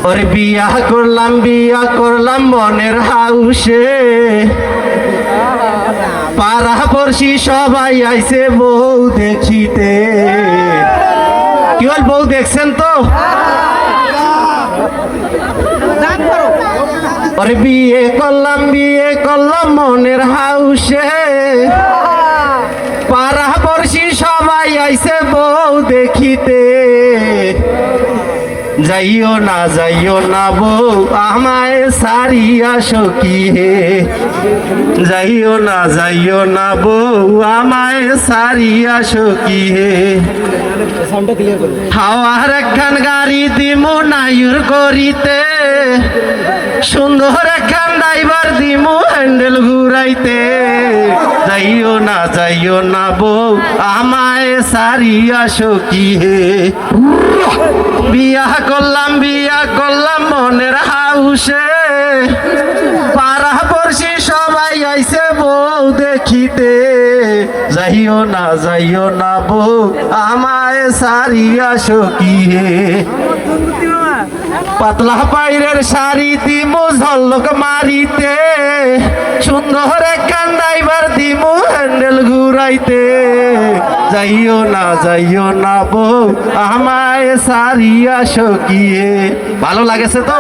ওরে বিয়া করলাম মনের হাউসে, পাড়া পড়শি সবাই আইছে বউ দেখিতে। কি বল, বউ দেখছেন তো? ওরে বিয়ে করলাম মনের হাউসে, পাড়া পড়শি সবাই আইছে বউ দেখিতে। যাইও না বউ আমায় সারিয়া সখী হে, যাইও না বউ আমায় সারিয়া সখী হে। হাওয়ার একখান গাড়ি দিমু নাইর করিতে, সুন্দর একখান ড্রাইভার দিমু হ্যান্ডেল ঘুরাইতে। যাইও না বউ আমায় সারিয়া সখী হে। বিয়া করলাম মনের হাউসে, পাড়া পড়শি সবাই আইছে বউ দেখিতে। যাইও না বউ আমায় সারিয়া সখী হে। পাতলা পাইরের শাড়ি দিমু ঝলক মারিতে, সুন্দর একখান ড্রাইভার দিমু হ্যান্ডেল ঘুরাইতে। যাইও না বউ আমায় সারিয়া সখী হে। ভালো লাগেছে তো?